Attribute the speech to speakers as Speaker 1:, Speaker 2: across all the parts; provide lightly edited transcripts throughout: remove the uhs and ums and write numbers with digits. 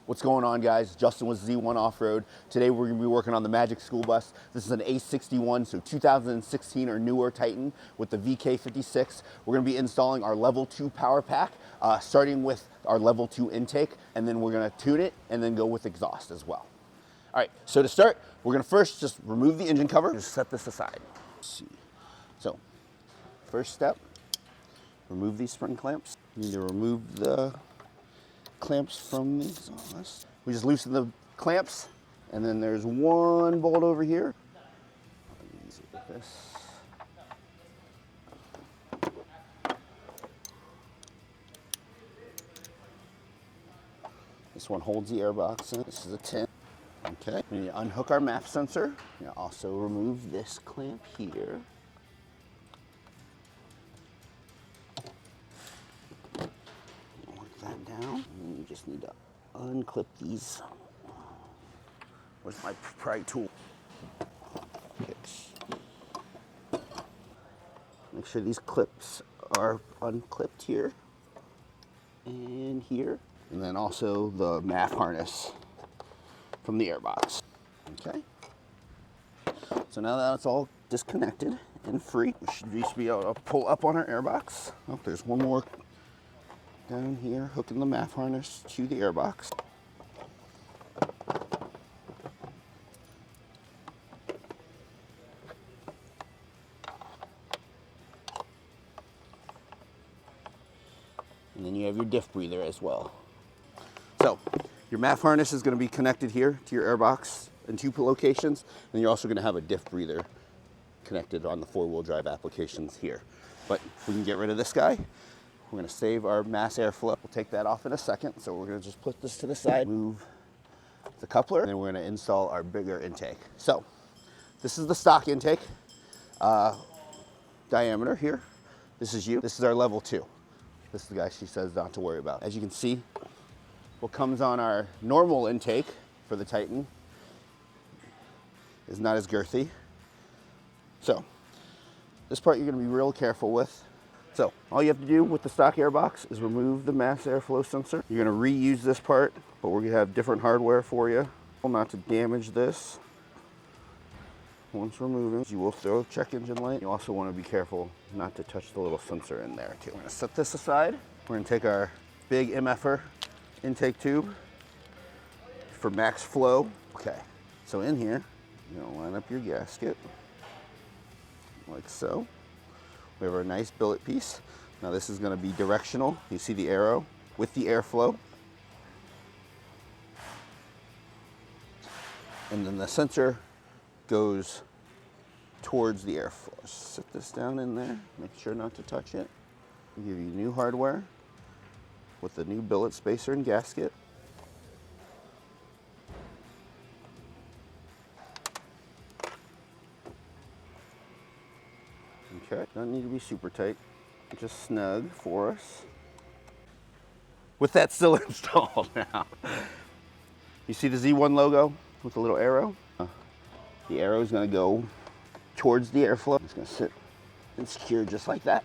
Speaker 1: What's going on, guys? Justin with Z1 Off-Road. Today we're going to be working on the Magic School Bus. This is an A61, so 2016 or newer Titan with the VK56. We're going to be installing our level 2 power pack, starting with our level 2 intake, and then we're going to tune it and then go with exhaust as well. All right, so to start, we're going to first just remove the engine cover. Just set this aside. Let's see. So, first step, remove these spring clamps. You need to remove the clamps from the exhaust. We just loosen the clamps, and then there's one bolt over here. Easy with this. This one holds the airbox in. This is a 10. Okay, we need to unhook our MAP sensor. We also remove this clamp here. That down, and you just need to unclip these. Where's my pry tool? Make sure these clips are unclipped here and here, and then also the MAP harness from the airbox. Okay, so now that it's all disconnected and free, we should just be able to pull up on our airbox. Oh, there's one more down here, hooking the MAP harness to the airbox. And then you have your diff breather as well. So your MAP harness is going to be connected here to your airbox in 2 locations, and you're also going to have a diff breather connected on the 4-wheel drive applications here. But we can get rid of this guy. We're going to save our mass airflow. We'll take that off in a second. So we're going to just put this to the side, move the coupler, and then we're going to install our bigger intake. So this is the stock intake diameter here. This is This is our level 2. This is the guy she says not to worry about. As you can see, what comes on our normal intake for the Titan is not as girthy. So this part you're going to be real careful with. So all you have to do with the stock airbox is remove the mass airflow sensor. You're going to reuse this part, but we're going to have different hardware for you. Not to damage this. Once removing, you will throw a check engine light. You also want to be careful not to touch the little sensor in there too. We're going to set this aside. We're going to take our big MFR intake tube for max flow. Okay, so in here, you're going to line up your gasket like so. We have our nice billet piece. Now this is going to be directional. You see the arrow with the airflow. And then the sensor goes towards the airflow. Sit this down in there. Make sure not to touch it. We'll give you new hardware with the new billet spacer and gasket. Okay, don't need to be super tight, just snug for us. With that still installed now. You see the Z1 logo with the little arrow? The arrow is going to go towards the airflow. It's going to sit and secure just like that.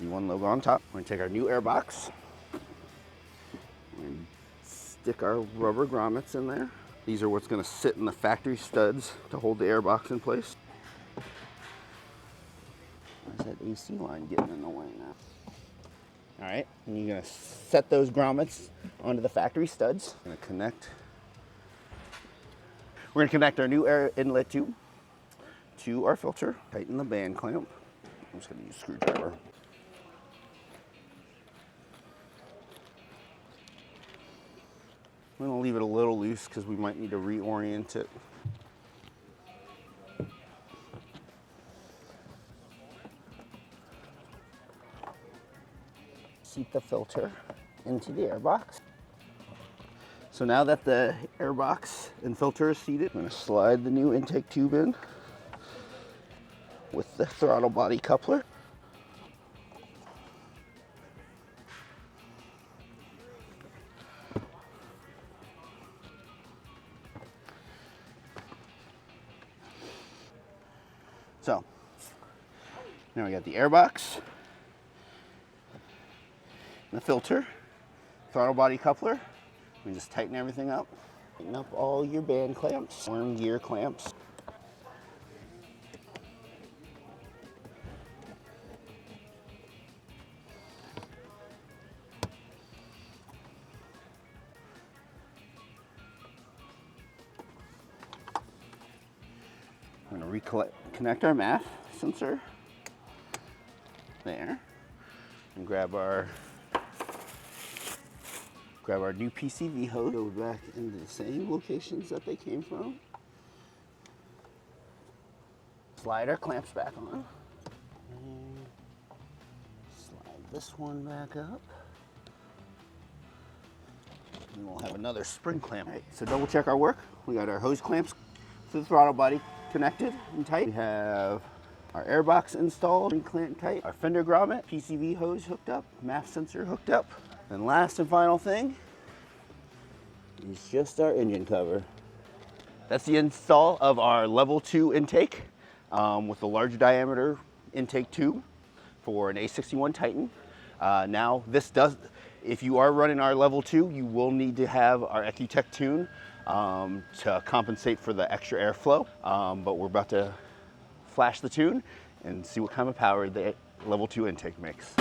Speaker 1: Z1 logo on top. We're going to take our new airbox and stick our rubber grommets in there. These are what's going to sit in the factory studs to hold the airbox in place. Where's that AC line getting in the way now? All right, and you're gonna set those grommets onto the factory studs. We're gonna connect our new air inlet tube to our filter. Tighten the band clamp. I'm just gonna use a screwdriver. I'm gonna leave it a little loose because we might need to reorient it. Seat the filter into the airbox. So now that the airbox and filter is seated, I'm going to slide the new intake tube in with the throttle body coupler. So now we got the airbox, the filter, throttle body coupler, We just tighten everything up. Tighten up all your band clamps, worm gear clamps. I'm going to reconnect our MAF sensor there, and grab our new PCV hose, go back into the same locations that they came from. Slide our clamps back on. And slide this one back up. And we'll have another spring clamp. Right, so double check our work. We got our hose clamps to the throttle body connected and tight. We have our airbox installed and clamped tight. Our fender grommet, PCV hose hooked up, MAF sensor hooked up. And last and final thing is just our engine cover. That's the install of our level 2 intake with the larger diameter intake tube for an A61 Titan. Now this does, if you are running our level 2, you will need to have our Ecuteck tune to compensate for the extra airflow, but we're about to flash the tune and see what kind of power the level 2 intake makes.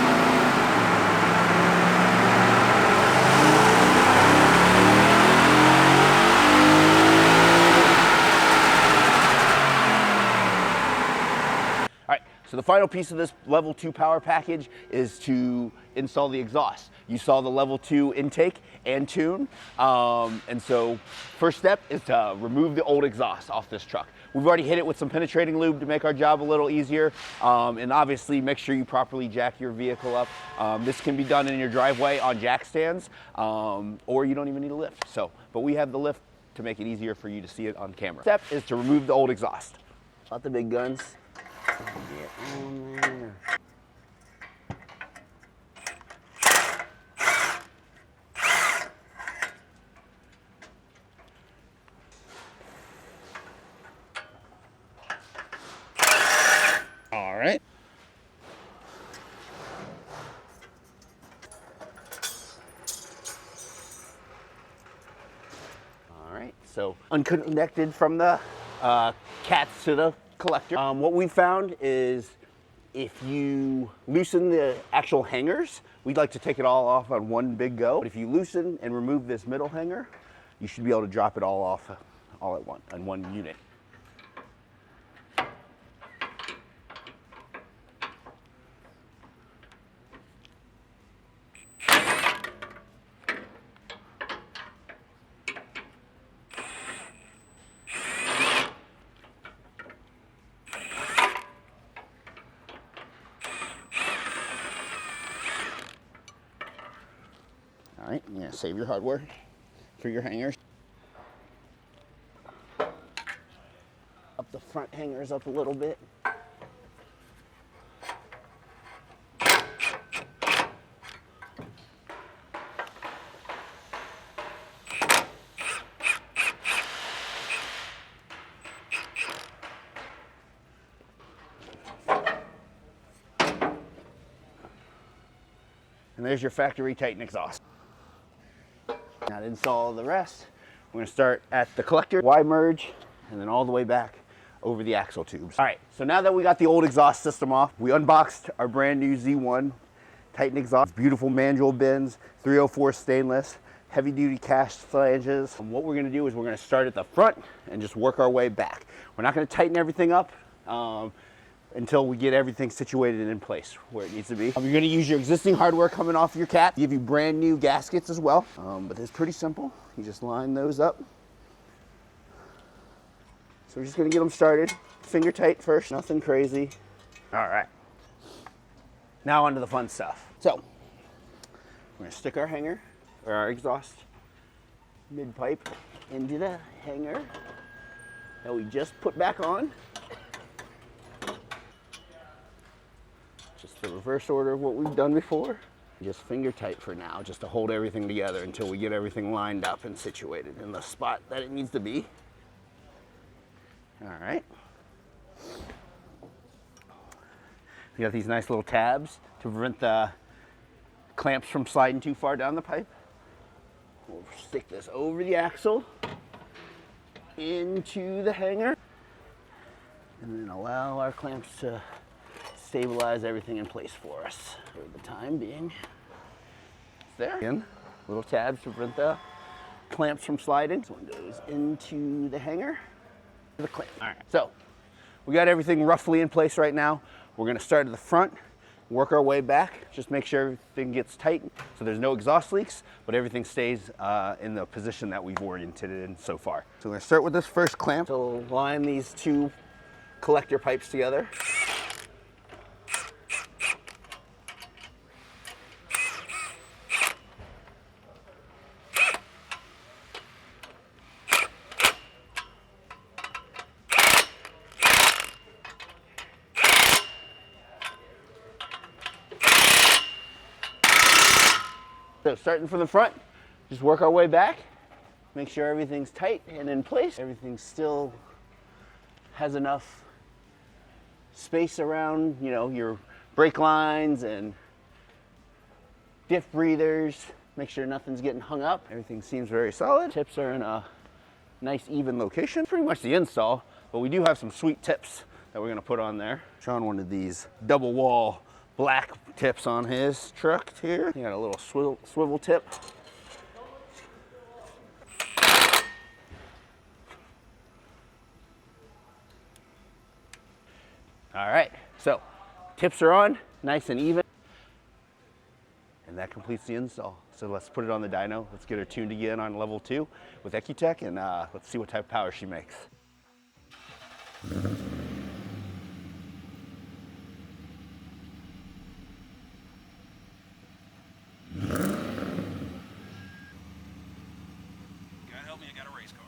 Speaker 1: So the final piece of this level 2 power package is to install the exhaust. You saw the level 2 intake and tune. And so first step is to remove the old exhaust off this truck. We've already hit it with some penetrating lube to make our job a little easier. And obviously make sure you properly jack your vehicle up. This can be done in your driveway on jack stands, or you don't even need a lift. But we have the lift to make it easier for you to see it on camera. Step is to remove the old exhaust. Not the big guns. Get on there. All right. All right, so unconnected from the cats to the collector. What we found is if you loosen the actual hangers, we'd like to take it all off on one big go. But if you loosen and remove this middle hanger, you should be able to drop it all off all at once on one unit. All right, yeah, save your hardware for your hangers. Up the front hangers up a little bit. And there's your factory Titan exhaust. Now to install the rest, we're going to start at the collector, Y merge, and then all the way back over the axle tubes. All right, so now that we got the old exhaust system off, we unboxed our brand new Z1 Titan exhaust. Beautiful manual bins, 304 stainless, heavy duty cast flanges. And what we're going to do is we're going to start at the front and just work our way back. We're not going to tighten everything up until we get everything situated and in place where it needs to be. You're gonna use your existing hardware coming off your cat, give you brand new gaskets as well. But it's pretty simple. You just line those up. So we're just gonna get them started. Finger tight first, nothing crazy. All right. Now onto the fun stuff. So, we're gonna stick our hanger, or our exhaust mid-pipe into the hanger that we just put back on. Just the reverse order of what we've done before. Just finger tight for now, just to hold everything together until we get everything lined up and situated in the spot that it needs to be. All right. We got these nice little tabs to prevent the clamps from sliding too far down the pipe. We'll stick this over the axle, into the hanger, and then allow our clamps to stabilize everything in place for us for the time being. It's there. Again, little tabs to prevent the clamps from sliding. This one goes into the hanger, the clamp. All right, so we got everything roughly in place right now. We're gonna start at the front, work our way back, just make sure everything gets tight so there's no exhaust leaks, but everything stays in the position that we've oriented it in so far. So we're gonna start with this first clamp to line these two collector pipes together. So starting from the front, just work our way back, make sure everything's tight and in place. Everything still has enough space around, you know, your brake lines and diff breathers. Make sure nothing's getting hung up. Everything seems very solid. Tips are in a nice even location. Pretty much the install, but we do have some sweet tips that we're gonna put on there. Sean wanted these double wall black tips on his truck here. You got a little swivel tip. All right, so tips are on, nice and even. And that completes the install. So let's put it on the dyno. Let's get her tuned again on level 2 with Ecuteck, and let's see what type of power she makes.
Speaker 2: Help me, I got a race car.